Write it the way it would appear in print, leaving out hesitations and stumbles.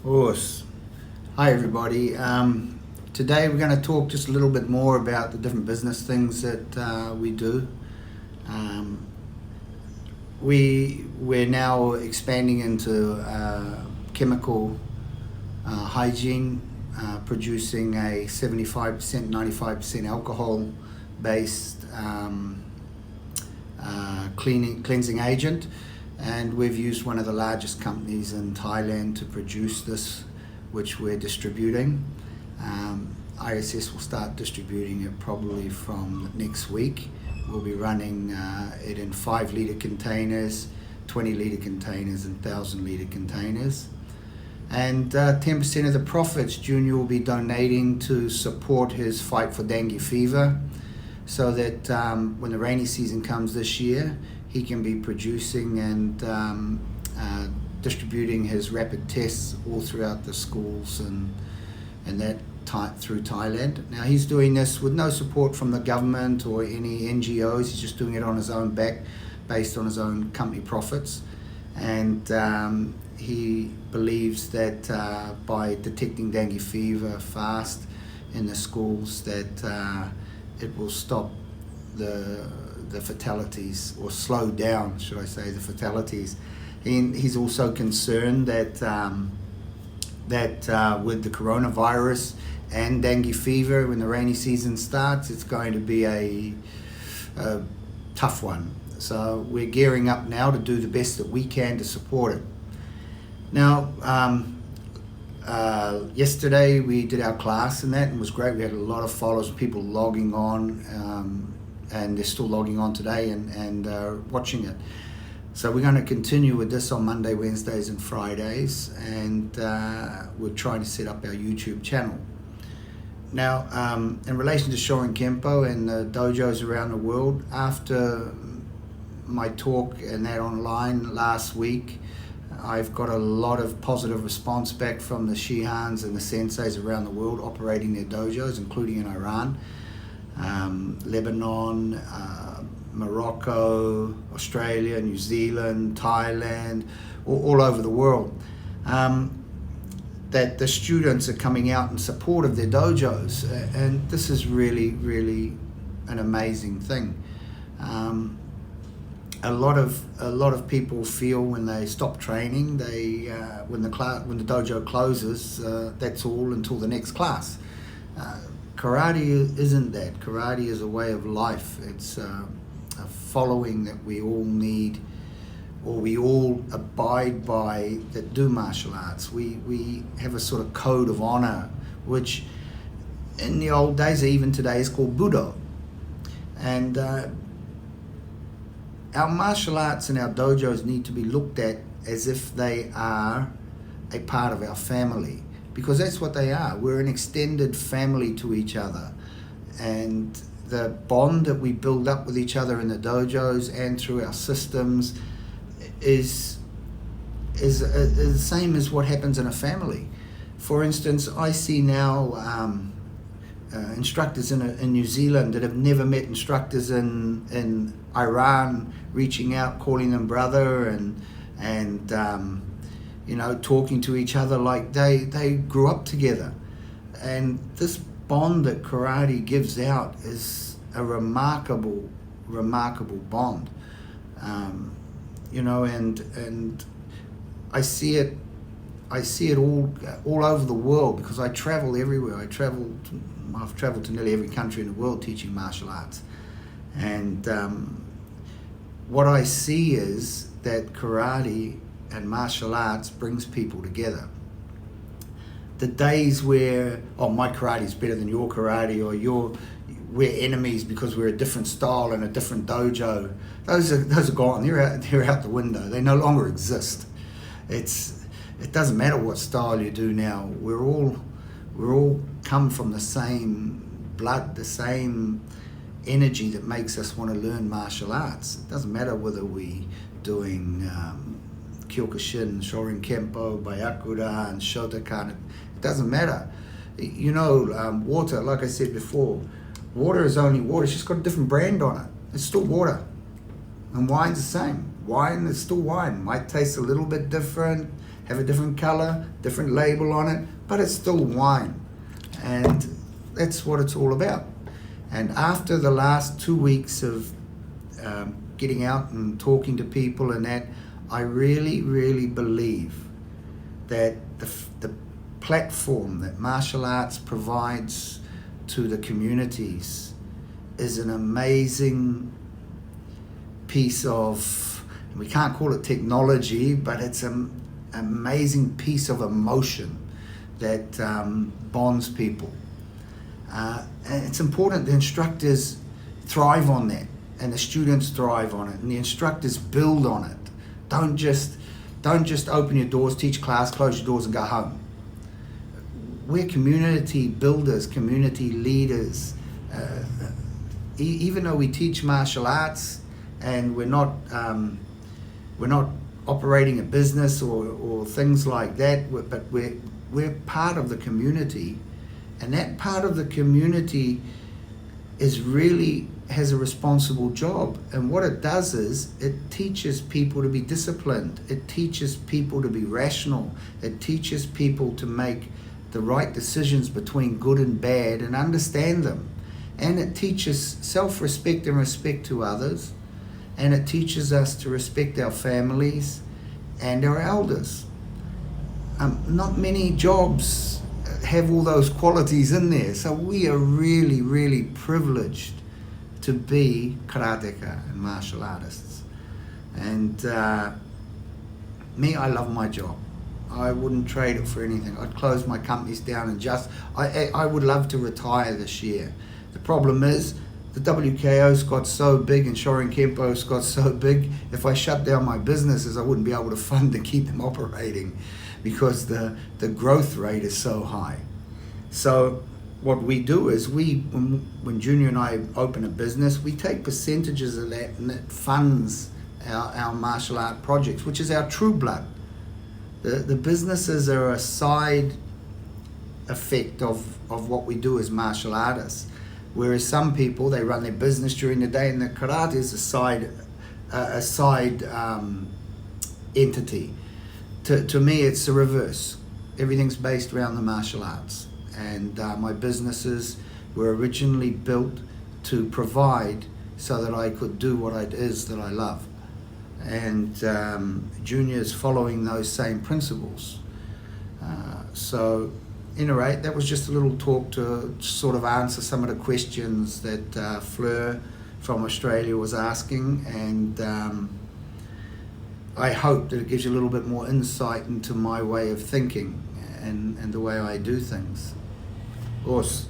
Course. Hi everybody. Today we're going to talk just a little bit more about the different business things that we do. Um, we're now expanding into chemical hygiene, producing a 75%, 95% alcohol based cleansing agent, and we've used one of the largest companies in Thailand to produce this, which we're distributing. ISS will start distributing it probably from next week. We'll be running it in 5 litre containers, 20 litre containers, and 1,000 litre containers. And 10% of the profits Junior will be donating to support his fight for dengue fever, so that when the rainy season comes this year, he can be producing and distributing his rapid tests all throughout the schools and that through Thailand. Now he's doing this with no support from the government or any NGOs. He's just doing it on his own back, based on his own company profits. And he believes that by detecting dengue fever fast in the schools, that it will stop the fatalities, or slow down, should I say, the fatalities. He's also concerned that with the coronavirus and dengue fever, when the rainy season starts, it's going to be a tough one. So we're gearing up now to do the best that we can to support it. Now, yesterday we did our class and it was great. We had a lot of followers, people logging on, and they're still logging on today and watching it. So we're going to continue with this on Monday, Wednesdays and Fridays, and we're trying to set up our YouTube channel. Now, in relation to Shorin Kempo and the dojos around the world, after my talk and that online last week, I've got a lot of positive response back from the Shihans and the senseis around the world operating their dojos, including in Iran, Lebanon, Morocco, Australia, New Zealand, Thailand, all over the world. That the students are coming out in support of their dojos, and this is really, really an amazing thing. A lot of people feel when they stop training, when the dojo closes, that's all until the next class. Karate isn't that. Karate is a way of life. It's a following that we all need, or we all abide by, that do martial arts. We have a sort of code of honor, which in the old days, even today, is called Budo. And our martial arts and our dojos need to be looked at as if they are a part of our family, because that's what they are. We're an extended family to each other, and the bond that we build up with each other in the dojos and through our systems is the same as what happens in a family. For instance, I see now instructors in New Zealand that have never met instructors in Iran, reaching out, calling them brother, and talking to each other like they grew up together. And this bond that karate gives out is a remarkable bond. And I see it all over the world, because I travel everywhere. I've traveled to nearly every country in the world teaching martial arts. And what I see is that karate and martial arts brings people together. The days where, my karate is better than your karate, or we're enemies because we're a different style and a different dojo, those are gone. They're out the window. They no longer exist. It doesn't matter what style you do now. We're all come from the same blood, the same energy that makes us want to learn martial arts. It doesn't matter whether we doing Kyokushin, Shorin Kempo, Byakuda, and Shotokan. It doesn't matter. Water, like I said before, water is only water. It's just got a different brand on it. It's still water. And wine's the same. Wine is still wine. Might taste a little bit different, have a different color, different label on it, but it's still wine. And that's what it's all about. And after the last 2 weeks of getting out and talking to people and that, I really, really believe that the platform that martial arts provides to the communities is an amazing piece of, we can't call it technology, but it's an amazing piece of emotion that bonds people. And it's important the instructors thrive on that, and the students thrive on it, and the instructors build on it. Don't just open your doors, teach class, close your doors and go home. We're community builders, community leaders. Even though we teach martial arts and we're not operating a business or things like that, but we're part of the community, and that part of the community has a responsible job. And what it does is it teaches people to be disciplined. It teaches people to be rational. It teaches people to make the right decisions between good and bad and understand them. And it teaches self-respect and respect to others. And it teaches us to respect our families and our elders. Not many jobs have all those qualities in there. So we are really, really privileged to be karateka and martial artists. And me, I love my job. I wouldn't trade it for anything. I'd close my companies down and I would love to retire this year. The problem is the WKO's got so big and Shorin Kempo's got so big, if I shut down my businesses, I wouldn't be able to fund to keep them operating because the growth rate is so high. So what we do is when Junior and I open a business, we take percentages of that and it funds our martial art projects, which is our true blood. The businesses are a side effect of what we do as martial artists. Whereas some people, they run their business during the day, and the karate is a side entity. To me, it's the reverse. Everything's based around the martial arts. And my businesses were originally built to provide so that I could do what it is that I love. And Junior's following those same principles. So, anyway, that was just a little talk to sort of answer some of the questions that Fleur from Australia was asking, and I hope that it gives you a little bit more insight into my way of thinking and the way I do things. Of course,